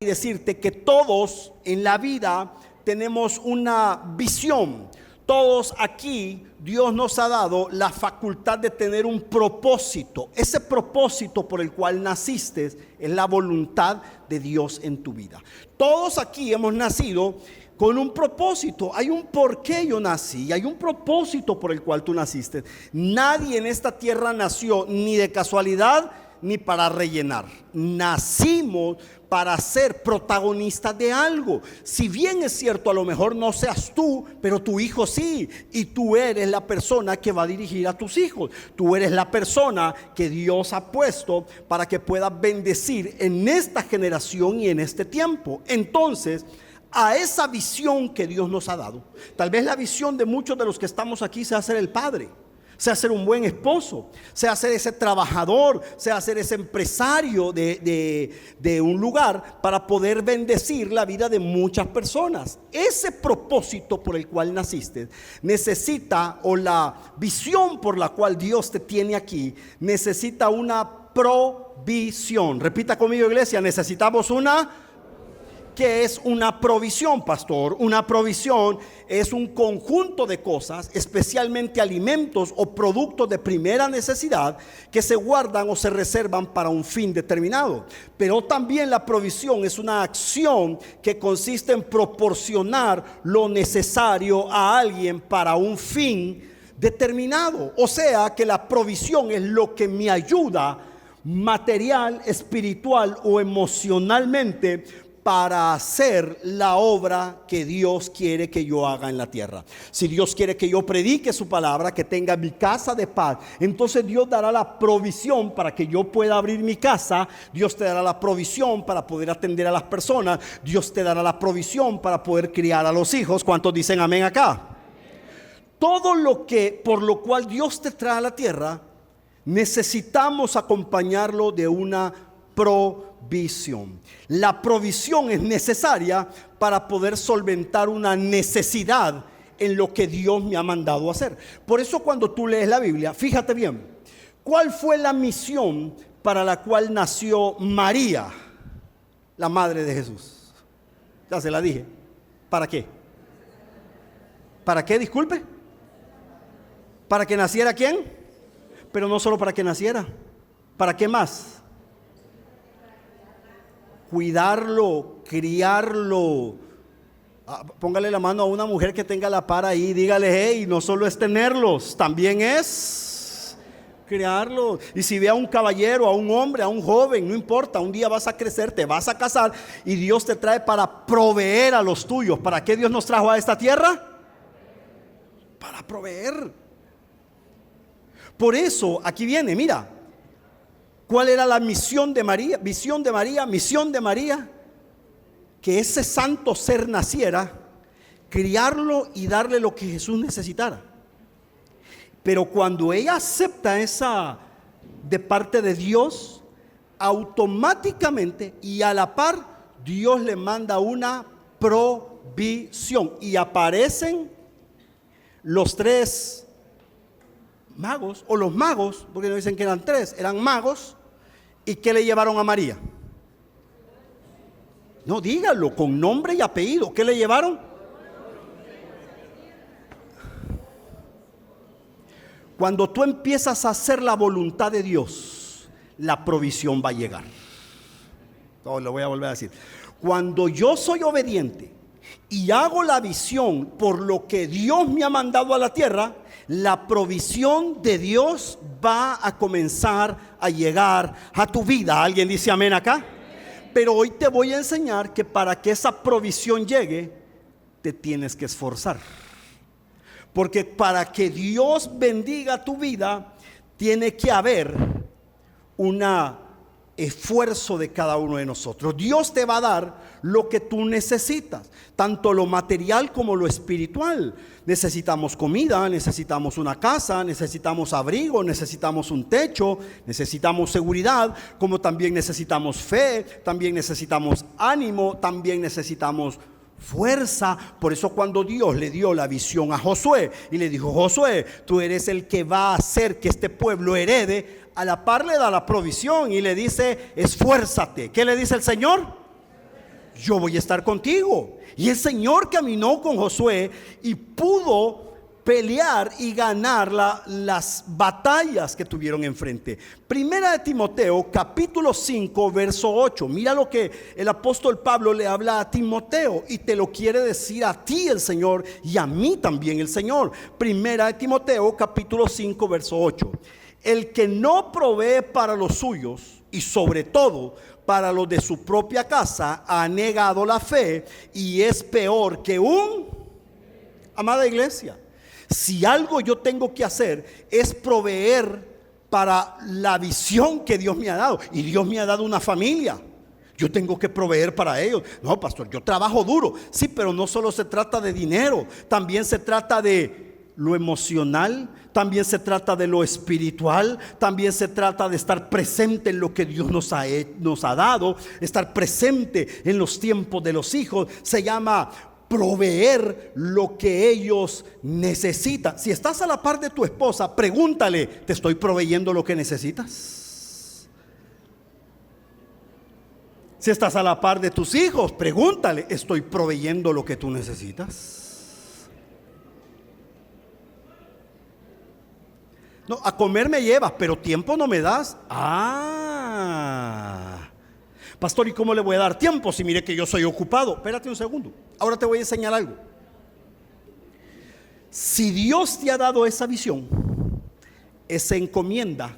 decirte que todos en la vida tenemos una visión. Todos aquí Dios nos ha dado la facultad de tener un propósito. Ese propósito por el cual naciste es la voluntad de Dios en tu vida. Todos aquí hemos nacido con un propósito. Hay un por qué yo nací, hay un propósito por el cual tú naciste. Nadie en esta tierra nació ni de casualidad ni para rellenar. Nacimos para ser protagonistas de algo. Si bien es cierto, a lo mejor no seas tú, pero tu hijo sí, y tú eres la persona que va a dirigir a tus hijos. Tú eres la persona que Dios ha puesto para que puedas bendecir en esta generación y en este tiempo. Entonces, a esa visión que Dios nos ha dado, tal vez la visión de muchos de los que estamos aquí sea ser el padre, sea ser un buen esposo, sea ser ese trabajador, sea ser ese empresario de un lugar para poder bendecir la vida de muchas personas. Ese propósito por el cual naciste necesita, o la visión por la cual Dios te tiene aquí, necesita una provisión. Repita conmigo, iglesia, necesitamos una... ¿Qué es una provisión, pastor? Una provisión es un conjunto de cosas, especialmente alimentos o productos de primera necesidad, que se guardan o se reservan para un fin determinado. Pero también la provisión es una acción que consiste en proporcionar lo necesario a alguien para un fin determinado. O sea que la provisión es lo que me ayuda material, espiritual o emocionalmente para hacer la obra que Dios quiere que yo haga en la tierra. Si Dios quiere que yo predique su palabra, que tenga mi casa de paz, entonces Dios dará la provisión para que yo pueda abrir mi casa. Dios te dará la provisión para poder atender a las personas. Dios te dará la provisión para poder criar a los hijos. ¿Cuántos dicen amén acá? Todo lo que, por lo cual Dios te trae a la tierra, necesitamos acompañarlo de una provisión. La provisión es necesaria para poder solventar una necesidad en lo que Dios me ha mandado a hacer. Por eso cuando tú lees la Biblia, fíjate bien, ¿cuál fue la misión para la cual nació María, la madre de Jesús? Ya se la dije. ¿Para qué? ¿Para qué? Disculpe. ¿Para que naciera quién? Pero no solo para que naciera. ¿Para qué más? Cuidarlo, criarlo. Póngale la mano a una mujer que tenga la par ahí, dígale, hey, no solo es tenerlos, también es criarlos. Y si ve a un caballero, a un hombre, a un joven, no importa, un día vas a crecer, te vas a casar y Dios te trae para proveer a los tuyos. ¿Para qué Dios nos trajo a esta tierra? Para proveer. Por eso, aquí viene, mira. ¿Cuál era la misión de María? Visión de María, misión de María. Que ese santo ser naciera, criarlo y darle lo que Jesús necesitara. Pero cuando ella acepta esa de parte de Dios, automáticamente y a la par, Dios le manda una provisión. Y aparecen los tres magos, o los magos, porque no dicen que eran tres, eran magos. ¿Y qué le llevaron a María? No, dígalo con nombre y apellido. ¿Qué le llevaron? Cuando tú empiezas a hacer la voluntad de Dios, la provisión va a llegar. Lo voy a volver a decir. Cuando yo soy obediente y hago la visión por lo que Dios me ha mandado a la tierra, la provisión de Dios va a comenzar a llegar a tu vida. ¿Alguien dice amén acá? Pero hoy te voy a enseñar que para que esa provisión llegue, te tienes que esforzar. Porque para que Dios bendiga tu vida, tiene que haber un esfuerzo de cada uno de nosotros. Dios te va a dar lo que tú necesitas, tanto lo material como lo espiritual. Necesitamos comida, necesitamos una casa, necesitamos abrigo, necesitamos un techo, necesitamos seguridad, como también necesitamos fe, también necesitamos ánimo, también necesitamos fuerza. Por eso cuando Dios le dio la visión a Josué y le dijo: Josué, tú eres el que va a hacer que este pueblo herede, a la par le da la provisión y le dice: esfuérzate. ¿Qué le dice el Señor? yo voy a estar contigo. Y el Señor caminó con Josué y pudo pelear y ganar las batallas que tuvieron enfrente. Primera de Timoteo, capítulo 5, verso 8. Mira lo que el apóstol Pablo le habla a Timoteo y te lo quiere decir a ti el Señor y a mí también el Señor. Primera de Timoteo, capítulo 5, verso 8. El que no provee para los suyos y sobre todo para los de su propia casa ha negado la fe y es peor que amada iglesia. Si algo yo tengo que hacer es proveer para la visión que Dios me ha dado. Y Dios me ha dado una familia. Yo tengo que proveer para ellos. No, pastor, yo trabajo duro. Sí, pero no solo se trata de dinero. También se trata de lo emocional. También se trata de lo espiritual. También se trata de estar presente en lo que Dios nos ha dado. Estar presente en los tiempos de los hijos. Se llama proveer lo que ellos necesitan. Si estás a la par de tu esposa, pregúntale: ¿te estoy proveyendo lo que necesitas? Si estás a la par de tus hijos, pregúntale: ¿estoy proveyendo lo que tú necesitas? No, a comer me llevas, pero tiempo no me das. Pastor, ¿y cómo le voy a dar tiempo si mire que yo soy ocupado? Espérate un segundo, ahora te voy a enseñar algo. Si Dios te ha dado esa visión, esa encomienda,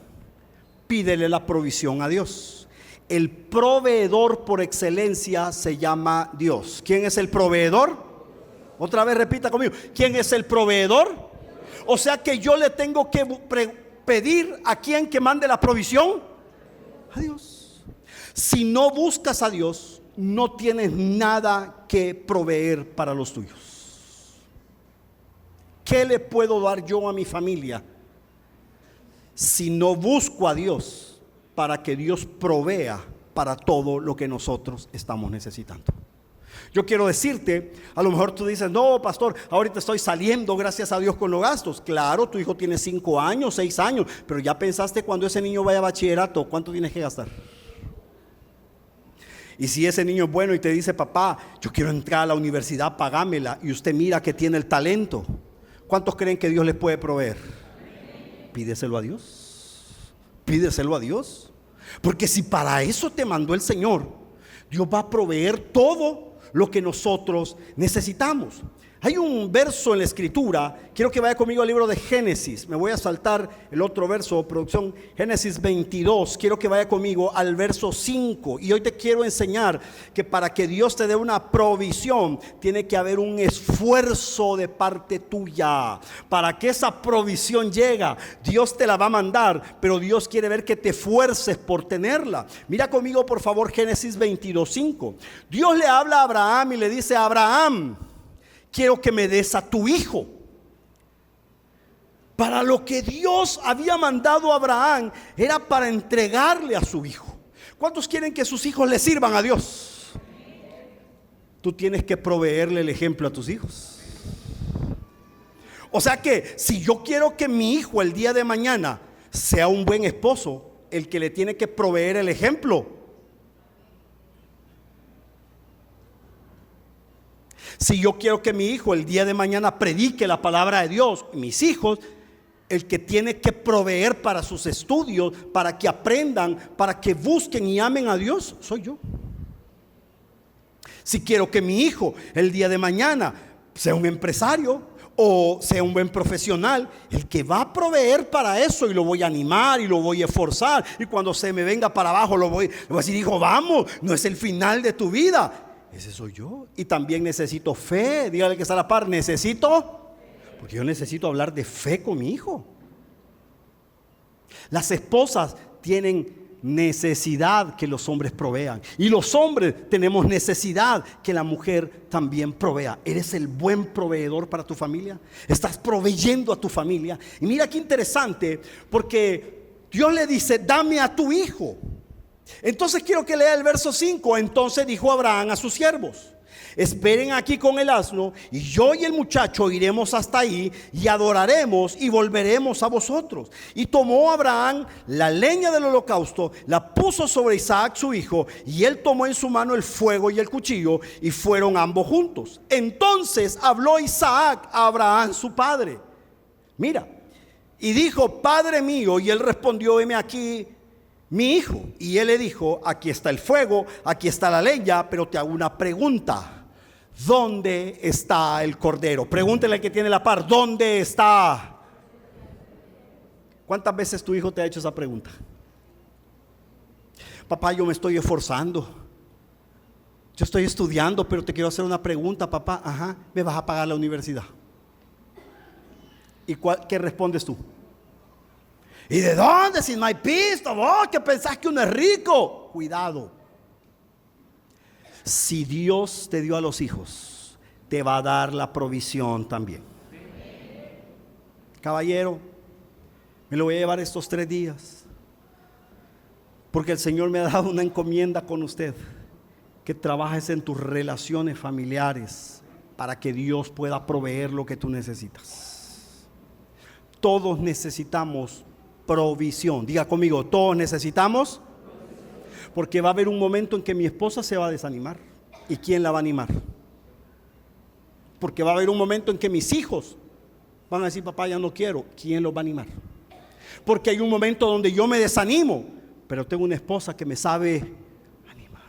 pídele la provisión a Dios. El proveedor por excelencia se llama Dios. ¿Quién es el proveedor? Otra vez repita conmigo: ¿quién es el proveedor? O sea que yo le tengo que pedir a quien que mande la provisión, a Dios. Si no buscas a Dios, no tienes nada que proveer para los tuyos. ¿Qué le puedo dar yo a mi familia si no busco a Dios para que Dios provea para todo lo que nosotros estamos necesitando? Yo quiero decirte, a lo mejor tú dices: no, pastor, ahorita estoy saliendo, gracias a Dios, con los gastos. Claro, tu hijo tiene 5 años, 6 años, pero ya pensaste cuando ese niño vaya a bachillerato, ¿cuánto tienes que gastar? Y si ese niño es bueno y te dice: papá, yo quiero entrar a la universidad, pagámela, y usted mira que tiene el talento, ¿cuántos creen que Dios les puede proveer? Pídeselo a Dios. Pídeselo a Dios. Porque si para eso te mandó el Señor, Dios va a proveer todo lo que nosotros necesitamos. Hay un verso en la escritura, quiero que vaya conmigo al libro de Génesis. Me voy a saltar el otro verso, producción, Génesis 22. Quiero que vaya conmigo al verso 5. Y hoy te quiero enseñar que para que Dios te dé una provisión, tiene que haber un esfuerzo de parte tuya. Para que esa provisión llegue, Dios te la va a mandar, pero Dios quiere ver que te esfuerces por tenerla. Mira conmigo por favor Génesis 22, 5. Dios le habla a Abraham y le dice: Abraham, quiero que me des a tu hijo. Para lo que Dios había mandado a Abraham era para entregarle a su hijo. ¿Cuántos quieren que sus hijos le sirvan a Dios? Tú tienes que proveerle el ejemplo a tus hijos. O sea que si yo quiero que mi hijo el día de mañana sea un buen esposo, el que le tiene que proveer el ejemplo. Si yo quiero que mi hijo el día de mañana predique la palabra de Dios, mis hijos, el que tiene que proveer para sus estudios, para que aprendan, para que busquen y amen a Dios, soy yo. Si quiero que mi hijo el día de mañana sea un empresario o sea un buen profesional, el que va a proveer para eso, y lo voy a animar y lo voy a esforzar, y cuando se me venga para abajo le voy a decir: hijo, vamos, no es el final de tu vida. Ese soy yo. Y también necesito fe. Dígale que está a la par: necesito, porque yo necesito hablar de fe con mi hijo. Las esposas tienen necesidad que los hombres provean, y los hombres tenemos necesidad que la mujer también provea. ¿Eres el buen proveedor para tu familia? ¿Estás proveyendo a tu familia? Y mira qué interesante, porque Dios le dice: dame a tu hijo. Entonces quiero que lea el verso 5. Entonces dijo Abraham a sus siervos: esperen aquí con el asno, y yo y el muchacho iremos hasta ahí y adoraremos y volveremos a vosotros. Y tomó Abraham la leña del holocausto, la puso sobre Isaac su hijo, y él tomó en su mano el fuego y el cuchillo, y fueron ambos juntos. Entonces habló Isaac a Abraham su padre, mira, y dijo: Padre mío. Y él respondió: heme aquí, mi hijo. Y él le dijo: aquí está el fuego, aquí está la leña, pero te hago una pregunta: ¿dónde está el cordero? Pregúntele al que tiene la par: ¿dónde está? ¿Cuántas veces tu hijo te ha hecho esa pregunta? Papá, yo me estoy esforzando, yo estoy estudiando, pero te quiero hacer una pregunta, papá. Ajá, ¿me vas a pagar la universidad? ¿Y qué respondes tú? ¿Y de dónde? Si no hay pisto, vos que pensás que uno es rico. Cuidado. Si Dios te dio a los hijos, te va a dar la provisión también. Caballero, me lo voy a llevar estos 3 días, porque el Señor me ha dado una encomienda con usted: que trabajes en tus relaciones familiares para que Dios pueda proveer lo que tú necesitas. Todos necesitamos provisión. Diga conmigo: todos necesitamos. Porque va a haber un momento en que mi esposa se va a desanimar. ¿Y quién la va a animar? Porque va a haber un momento en que mis hijos van a decir: papá, ya no quiero. ¿Quién los va a animar? Porque hay un momento donde yo me desanimo, pero tengo una esposa que me sabe animar.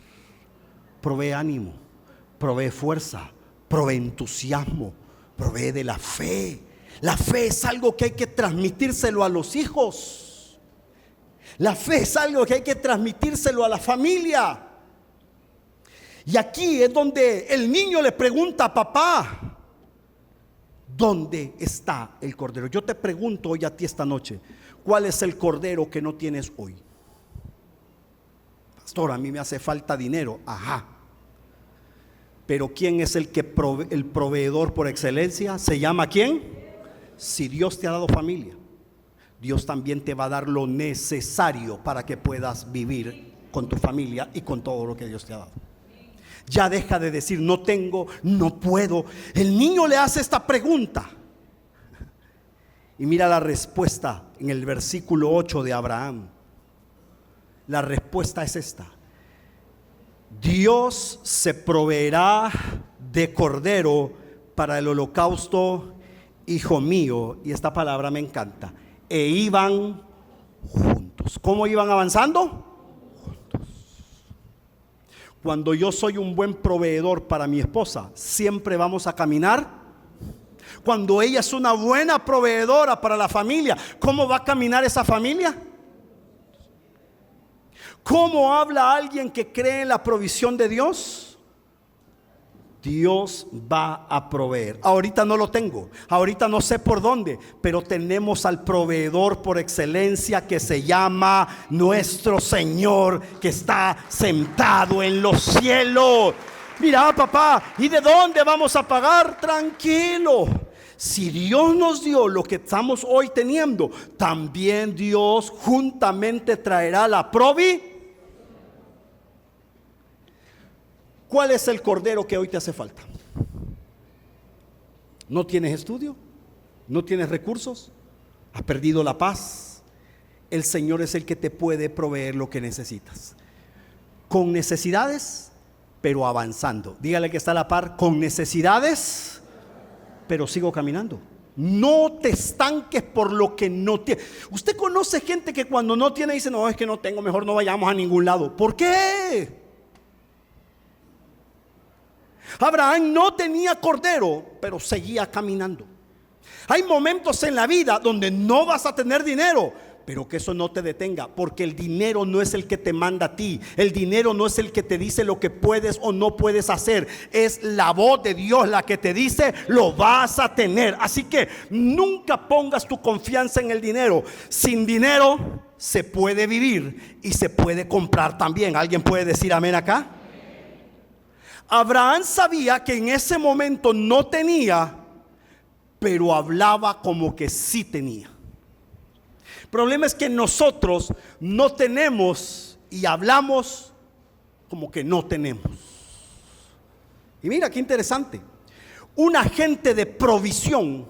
Provee ánimo, provee fuerza, provee entusiasmo, provee de la fe. La fe es algo que hay que transmitírselo a los hijos. La fe es algo que hay que transmitírselo a la familia. Y aquí es donde el niño le pregunta a papá: ¿dónde está el cordero? Yo te pregunto hoy a ti esta noche: ¿cuál es el cordero que no tienes hoy? Pastor, a mí me hace falta dinero. Ajá. Pero ¿quién es el proveedor por excelencia? ¿Se llama quién? Si Dios te ha dado familia, Dios también te va a dar lo necesario para que puedas vivir con tu familia y con todo lo que Dios te ha dado. Ya deja de decir: no tengo, no puedo. El niño le hace esta pregunta, y mira la respuesta en el versículo 8 de Abraham. La respuesta es esta: Dios se proveerá de cordero para el holocausto, hijo mío. Y esta palabra me encanta: e iban juntos. ¿Cómo iban avanzando? Juntos. Cuando yo soy un buen proveedor para mi esposa, siempre vamos a caminar. Cuando ella es una buena proveedora para la familia, ¿cómo va a caminar esa familia? ¿Cómo habla alguien que cree en la provisión de Dios? Dios va a proveer. Ahorita no lo tengo, ahorita no sé por dónde, pero tenemos al proveedor por excelencia, que se llama nuestro Señor, que está sentado en los cielos. Mira, papá, ¿y de dónde vamos a pagar? Tranquilo. Si Dios nos dio lo que estamos hoy teniendo, también Dios juntamente traerá la provisión. ¿Cuál es el cordero que hoy te hace falta? ¿No tienes estudio? ¿No tienes recursos? ¿Has perdido la paz? El Señor es el que te puede proveer lo que necesitas. Con necesidades, pero avanzando. Dígale que está a la par: con necesidades, pero sigo caminando. No te estanques por lo que no tienes. Usted conoce gente que cuando no tiene dice: no, es que no tengo, mejor no vayamos a ningún lado. ¿Por qué? Abraham no tenía cordero, pero seguía caminando. Hay momentos en la vida donde no vas a tener dinero, pero que eso no te detenga, porque el dinero no es el que te manda a ti. El dinero no es el que te dice lo que puedes o no puedes hacer. Es la voz de Dios la que te dice: lo vas a tener. Así que nunca pongas tu confianza en el dinero. Sin dinero se puede vivir y se puede comprar también. ¿Alguien puede decir amén acá? Abraham sabía que en ese momento no tenía, pero hablaba como que sí tenía. El problema es que nosotros no tenemos y hablamos como que no tenemos. Y mira qué interesante. Un agente de provisión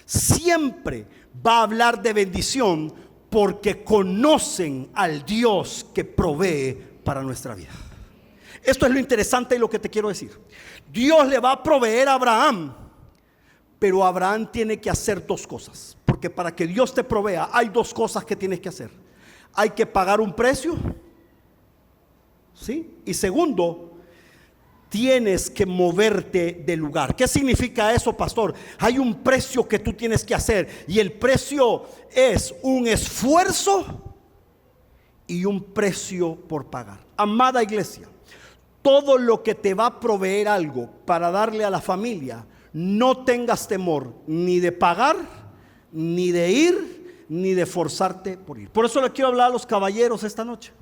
siempre va a hablar de bendición porque conocen al Dios que provee para nuestra vida. Esto es lo interesante y lo que te quiero decir. Dios le va a proveer a Abraham, pero Abraham tiene que hacer dos cosas. Porque para que Dios te provea hay dos cosas que tienes que hacer. Hay que pagar un precio, ¿sí? Y segundo, tienes que moverte del lugar. ¿Qué significa eso, pastor? Hay un precio que tú tienes que hacer, y el precio es un esfuerzo y un precio por pagar. Amada iglesia, todo lo que te va a proveer algo para darle a la familia, no tengas temor ni de pagar, ni de ir, ni de forzarte por ir. Por eso le quiero hablar a los caballeros esta noche.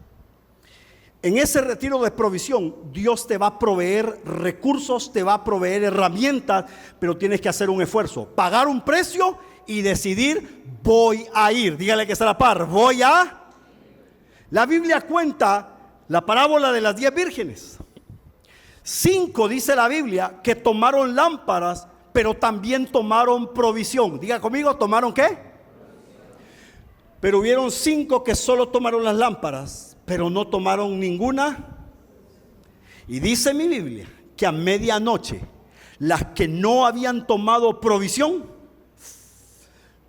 En ese retiro de provisión, Dios te va a proveer recursos, te va a proveer herramientas, pero tienes que hacer un esfuerzo, pagar un precio y decidir: voy a ir. Dígale que está a la par, voy a. La Biblia cuenta la parábola de las 10 vírgenes. 5 dice la Biblia que tomaron lámparas, pero también tomaron provisión. Diga conmigo, ¿tomaron qué? Pero hubieron 5 que solo tomaron las lámparas, pero no tomaron ninguna. Y dice mi Biblia que a medianoche, las que no habían tomado provisión,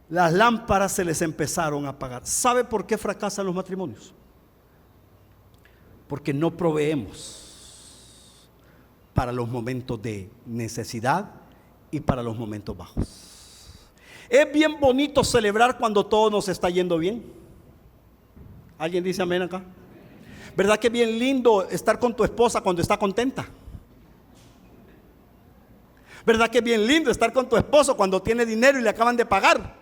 las lámparas se les empezaron a apagar. ¿Sabe por qué fracasan los matrimonios? Porque no proveemos para los momentos de necesidad y para los momentos bajos. Es bien bonito celebrar cuando todo nos está yendo bien. ¿Alguien dice amén acá? ¿Verdad que es bien lindo estar con tu esposa cuando está contenta? ¿Verdad que es bien lindo estar con tu esposo cuando tiene dinero y le acaban de pagar?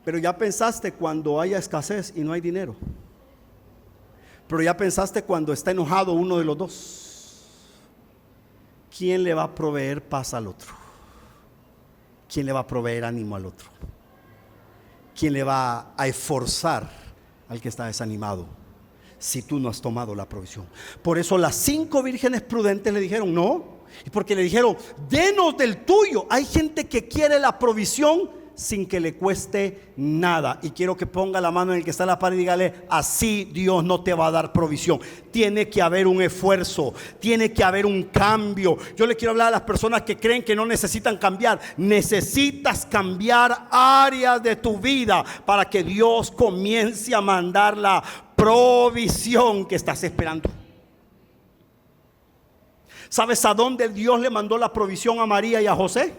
Pero ya pensaste cuando haya escasez y no hay dinero. Pero ya pensaste cuando está enojado uno de los dos. ¿Quién le va a proveer paz al otro? ¿Quién le va a proveer ánimo al otro? ¿Quién le va a esforzar al que está desanimado si tú no has tomado la provisión? Por eso las 5 vírgenes prudentes le dijeron no, y porque le dijeron: denos del tuyo. Hay gente que quiere la provisión sin que le cueste nada. Y quiero que ponga la mano en el que está a la par y dígale: así Dios no te va a dar provisión. Tiene que haber un esfuerzo, tiene que haber un cambio. Yo le quiero hablar a las personas que creen que no necesitan cambiar. Necesitas cambiar áreas de tu vida para que Dios comience a mandar la provisión que estás esperando. ¿Sabes a dónde Dios le mandó la provisión a María y a José?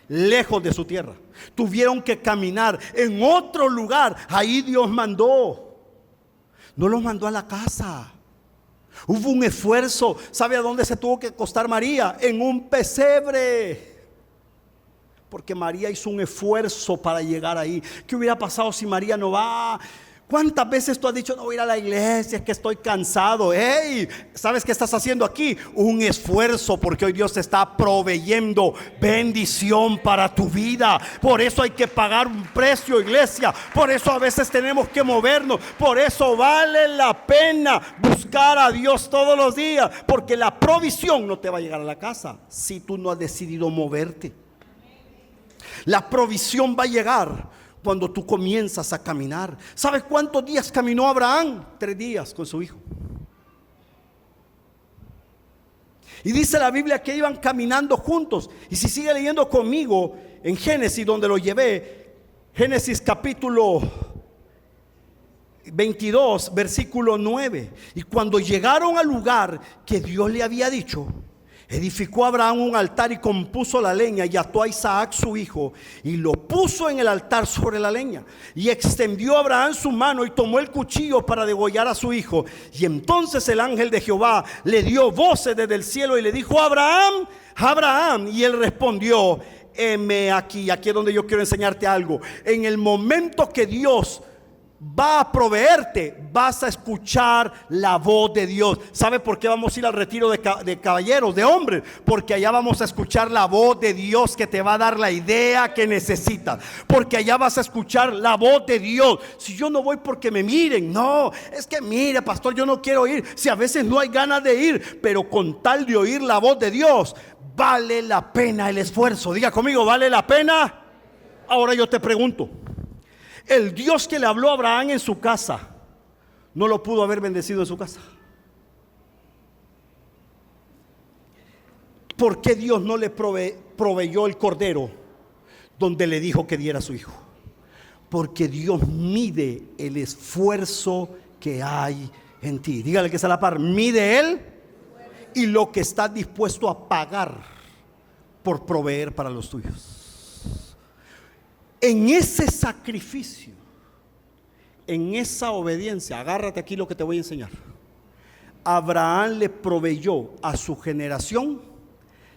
Lejos de su tierra. Tuvieron que caminar en otro lugar. Ahí Dios mandó. No los mandó a la casa. Hubo un esfuerzo. ¿Sabe a dónde se tuvo que acostar María? En un pesebre. Porque María hizo un esfuerzo para llegar ahí. ¿Qué hubiera pasado si María no va? ¿Cuántas veces tú has dicho: no voy a ir a la iglesia, es que estoy cansado? Hey, ¿sabes qué estás haciendo aquí? Un esfuerzo, porque hoy Dios te está proveyendo bendición para tu vida. Por eso hay que pagar un precio, iglesia. Por eso a veces tenemos que movernos. Por eso vale la pena buscar a Dios todos los días, porque la provisión no te va a llegar a la casa si tú no has decidido moverte. La provisión va a llegar cuando tú comienzas a caminar. ¿Sabes cuántos días caminó Abraham? 3 días con su hijo. Y dice la Biblia que iban caminando juntos. Y si sigue leyendo conmigo en Génesis, donde lo llevé, Génesis capítulo 22, versículo 9. Y cuando llegaron al lugar que Dios le había dicho, edificó Abraham un altar y compuso la leña y ató a Isaac su hijo y lo puso en el altar sobre la leña. Y extendió Abraham su mano y tomó el cuchillo para degollar a su hijo. Y entonces el ángel de Jehová le dio voces desde el cielo y le dijo: Abraham, Abraham. Y él respondió: heme aquí. Aquí es donde yo quiero enseñarte algo. En el momento que Dios va a proveerte, vas a escuchar la voz de Dios. ¿Sabe por qué vamos a ir al retiro de caballeros, de hombres? Porque allá vamos a escuchar la voz de Dios que te va a dar la idea que necesitas. Porque allá vas a escuchar la voz de Dios. Si yo no voy porque me miren, no, es que mire, pastor, yo no quiero ir. Si a veces no hay ganas de ir, pero con tal de oír la voz de Dios, vale la pena el esfuerzo. Diga conmigo, ¿vale la pena? Ahora yo te pregunto, el Dios que le habló a Abraham en su casa, ¿no lo pudo haber bendecido en su casa? ¿Por qué Dios no le proveyó el cordero donde le dijo que diera a su hijo? Porque Dios mide el esfuerzo que hay en ti. Dígale que está a la par, mide Él y lo que estás dispuesto a pagar por proveer para los tuyos. En ese sacrificio, en esa obediencia, agárrate aquí lo que te voy a enseñar. Abraham le proveyó a su generación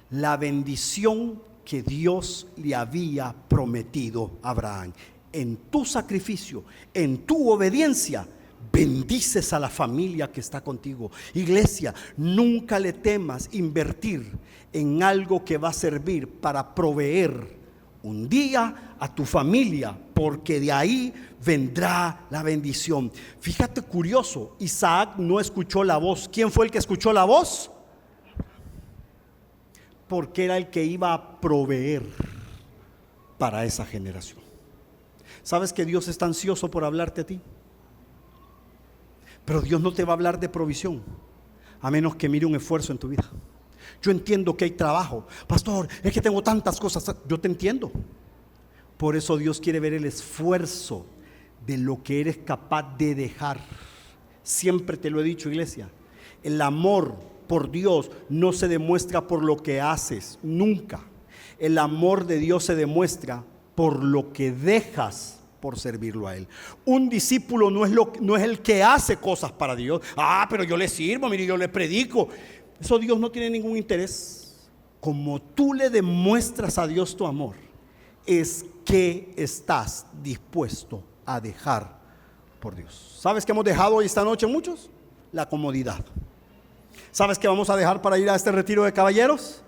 la bendición que Dios le había prometido a Abraham. En tu sacrificio, en tu obediencia, bendices a la familia que está contigo. Iglesia, nunca le temas invertir en algo que va a servir para proveer un día a tu familia, porque de ahí vendrá la bendición. Fíjate, curioso, Isaac no escuchó la voz. ¿Quién fue el que escuchó la voz? Porque era el que iba a proveer para esa generación. ¿Sabes que Dios está ansioso por hablarte a ti? Pero Dios no te va a hablar de provisión a menos que mire un esfuerzo en tu vida. Yo entiendo que hay trabajo, pastor, es que tengo tantas cosas. Yo te entiendo. Por eso Dios quiere ver el esfuerzo de lo que eres capaz de dejar. Siempre te lo he dicho, iglesia, el amor por Dios no se demuestra por lo que haces, nunca. El amor de Dios se demuestra por lo que dejas por servirlo a Él. Un discípulo no es el que hace cosas para Dios. Pero yo le sirvo, mire, yo le predico. Eso Dios no tiene ningún interés. Como tú le demuestras a Dios tu amor, es que estás dispuesto a dejar por Dios. ¿Sabes qué hemos dejado hoy esta noche muchos? La comodidad. ¿Sabes qué vamos a dejar para ir a este retiro de caballeros?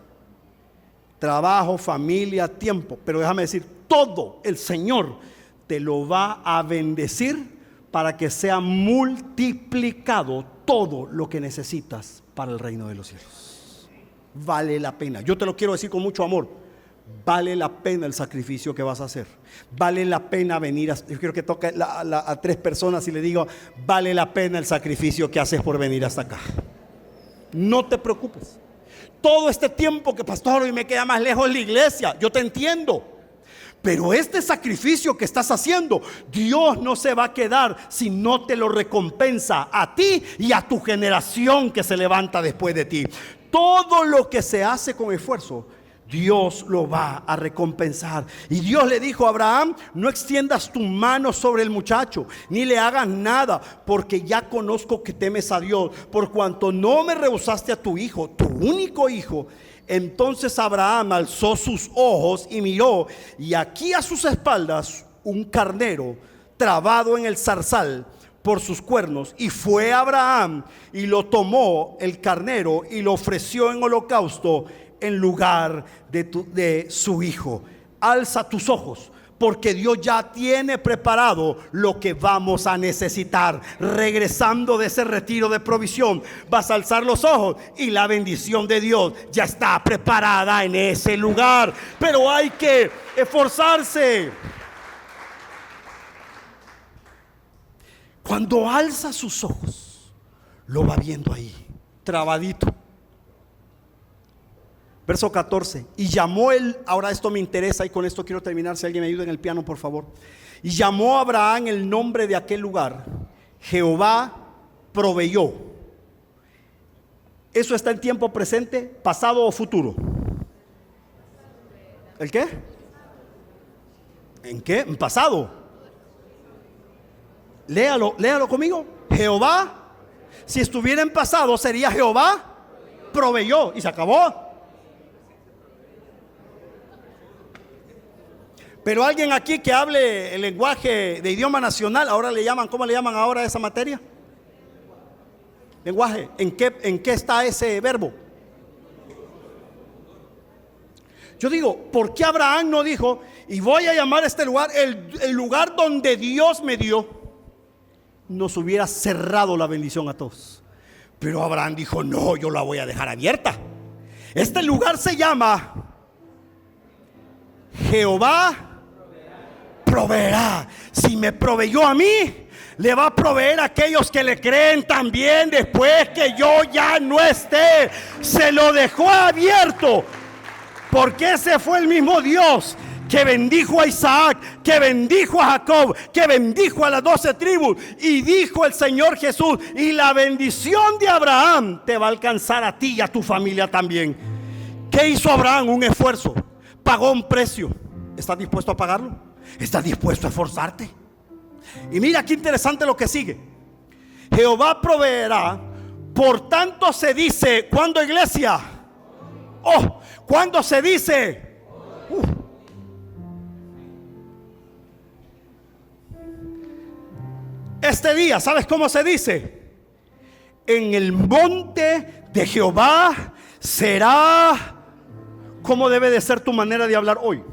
Trabajo, familia, tiempo. Pero déjame decir, todo el Señor te lo va a bendecir para que sea multiplicado todo lo que necesitas para el reino de los cielos. Vale la pena. Yo te lo quiero decir con mucho amor. Vale la pena el sacrificio que vas a hacer. Vale la pena venir yo quiero que toque a 3 personas y le digo, vale la pena el sacrificio que haces por venir hasta acá. No te preocupes. Todo este tiempo que pastor, hoy me queda más lejos la iglesia, yo te entiendo. Pero este sacrificio que estás haciendo, Dios no se va a quedar si no te lo recompensa a ti y a tu generación que se levanta después de ti. Todo lo que se hace con esfuerzo, Dios lo va a recompensar. Y Dios le dijo a Abraham, no extiendas tu mano sobre el muchacho, ni le hagas nada, porque ya conozco que temes a Dios, por cuanto no me rehusaste a tu hijo, tu único hijo. Entonces Abraham alzó sus ojos y miró, y aquí a sus espaldas un carnero trabado en el zarzal por sus cuernos. Y fue Abraham y lo tomó el carnero y lo ofreció en holocausto en lugar de su hijo. Alza tus ojos, porque Dios ya tiene preparado lo que vamos a necesitar. Regresando de ese retiro de provisión, vas a alzar los ojos y la bendición de Dios ya está preparada en ese lugar. Pero hay que esforzarse. Cuando alza sus ojos, lo va viendo ahí, trabadito. Verso 14, y llamó él, ahora esto me interesa y con esto quiero terminar, si alguien me ayuda en el piano por favor. Y llamó a Abraham el nombre de aquel lugar, Jehová proveyó. ¿Eso está en tiempo presente, pasado o futuro? ¿El qué? ¿En qué? En pasado. Léalo conmigo. Jehová, si estuviera en pasado sería Jehová proveyó y se acabó. Pero alguien aquí que hable el lenguaje de idioma nacional, ahora le llaman, ¿cómo le llaman ahora a esa materia? Lenguaje. ¿En qué está ese verbo? Yo digo, ¿por qué Abraham no dijo, y voy a llamar a este lugar el lugar donde Dios me dio? Nos hubiera cerrado la bendición a todos. Pero Abraham dijo, no, yo la voy a dejar abierta. Este lugar se llama Jehová proveerá. Si me proveyó a mí, le va a proveer a aquellos que le creen también después que yo ya no esté. Se lo dejó abierto, porque ese fue el mismo Dios que bendijo a Isaac, que bendijo a Jacob, que bendijo a las 12 tribus. Y dijo el Señor Jesús, y la bendición de Abraham te va a alcanzar a ti y a tu familia también. ¿Qué hizo Abraham? Un esfuerzo, pagó un precio. ¿Estás dispuesto a pagarlo? ¿Estás dispuesto a esforzarte? Y mira qué interesante lo que sigue. Jehová proveerá. Por tanto se dice, ¿cuándo, iglesia? Oh, ¿cuándo se dice? Este día, ¿sabes cómo se dice? En el monte de Jehová será. ¿Cómo debe de ser tu manera de hablar hoy?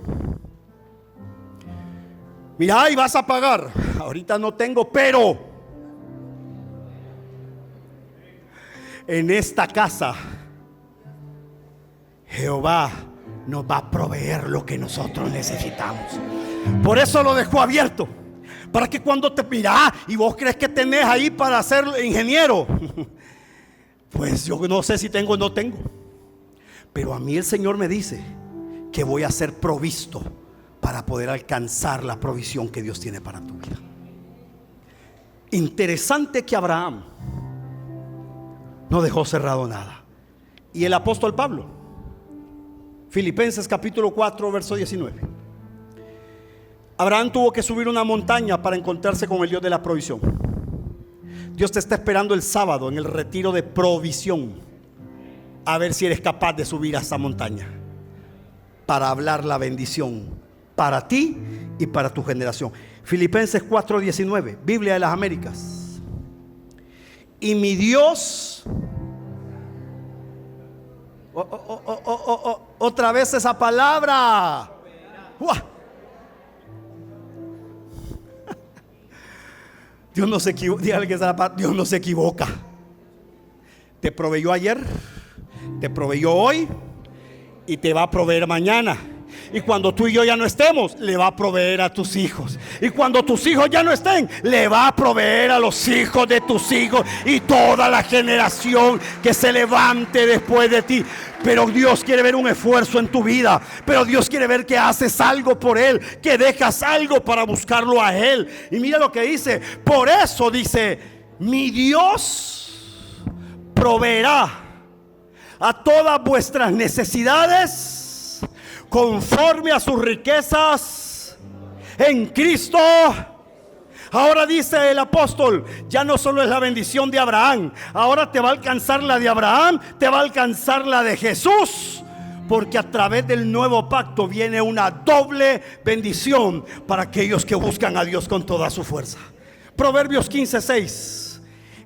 Mira, ahí vas a pagar. Ahorita no tengo, pero en esta casa Jehová nos va a proveer lo que nosotros necesitamos. Por eso lo dejó abierto, para que cuando te mirás y vos crees que tenés ahí para ser ingeniero, pues yo no sé si tengo o no tengo, pero a mí el Señor me dice que voy a ser provisto para poder alcanzar la provisión que Dios tiene para tu vida. Interesante que Abraham no dejó cerrado nada. Y el apóstol Pablo, Filipenses capítulo 4 verso 19. Abraham tuvo que subir una montaña para encontrarse con el Dios de la provisión. Dios te está esperando el sábado en el retiro de provisión, a ver si eres capaz de subir a esa montaña para hablar la bendición para ti y para tu generación. Filipenses 4:19, Biblia de las Américas. Y mi Dios, otra vez esa palabra. Dios no se equivoca. Dígale que esa palabra, Dios no se equivoca. Te proveyó ayer, te proveyó hoy y te va a proveer mañana. Y cuando tú y yo ya no estemos, le va a proveer a tus hijos. Y cuando tus hijos ya no estén, le va a proveer a los hijos de tus hijos y toda la generación que se levante después de ti. Pero Dios quiere ver un esfuerzo en tu vida. Pero Dios quiere ver que haces algo por Él, que dejas algo para buscarlo a Él. Y mira lo que dice. Por eso dice, mi Dios proveerá a todas vuestras necesidades conforme a sus riquezas en Cristo. Ahora dice el apóstol, ya no solo es la bendición de Abraham, ahora te va a alcanzar la de Abraham, te va a alcanzar la de Jesús, porque a través del nuevo pacto viene una doble bendición para aquellos que buscan a Dios con toda su fuerza. Proverbios 15:6.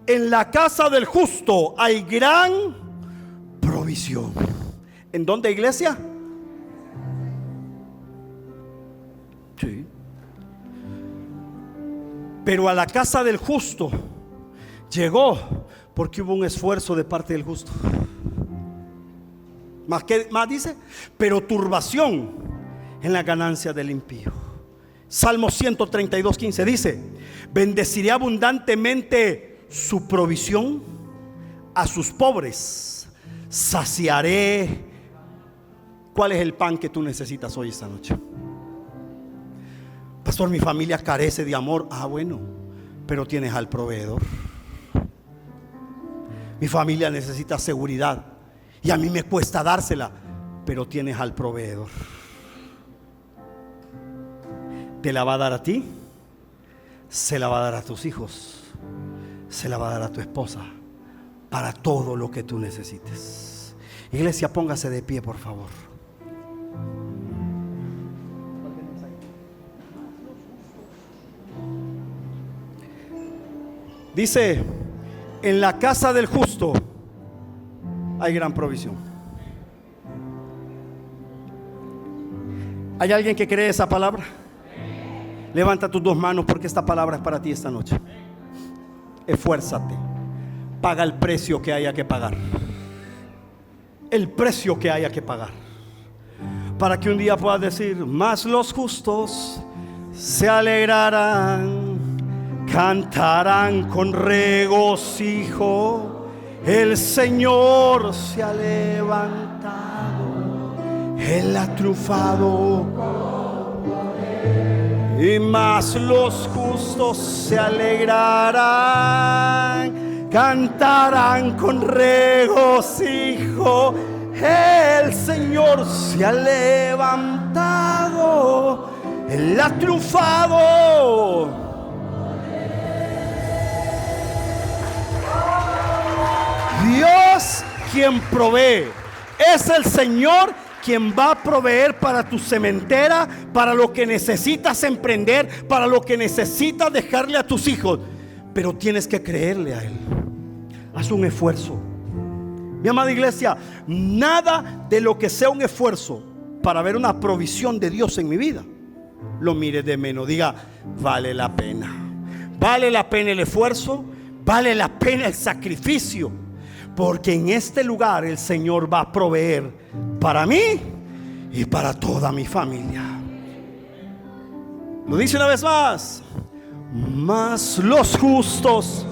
En la casa del justo hay gran provisión. ¿En dónde, iglesia? Sí. Pero a la casa del justo llegó porque hubo un esfuerzo de parte del justo. Más dice, pero turbación en la ganancia del impío. Salmo 132:15 dice, bendeciré abundantemente su provisión, a sus pobres saciaré. ¿Cuál es el pan que tú necesitas hoy esta noche? Pastor, mi familia carece de amor. Ah, bueno, pero tienes al proveedor. Mi familia necesita seguridad y a mí me cuesta dársela, pero tienes al proveedor. Te la va a dar a ti, se la va a dar a tus hijos, se la va a dar a tu esposa, para todo lo que tú necesites. Iglesia, póngase de pie, por favor. Dice, en la casa del justo hay gran provisión. ¿Hay alguien que cree esa palabra? Levanta tus dos manos, porque esta palabra es para ti esta noche. Esfuérzate, paga el precio que haya que pagar, el precio que haya que pagar, para que un día puedas decir: mas los justos se alegrarán, cantarán con regocijo. El Señor se ha levantado, Él ha triunfado. Y más los justos se alegrarán, cantarán con regocijo. El Señor se ha levantado, Él ha triunfado. Dios quien provee, es el Señor quien va a proveer para tu cementera, para lo que necesitas emprender, para lo que necesitas dejarle a tus hijos. Pero tienes que creerle a Él. Haz un esfuerzo. Mi amada iglesia, nada de lo que sea un esfuerzo para ver una provisión de Dios en mi vida lo mire de menos. Diga: vale la pena. Vale la pena el esfuerzo, vale la pena el sacrificio, porque en este lugar el Señor va a proveer para mí y para toda mi familia. Lo dice una vez más: mas los justos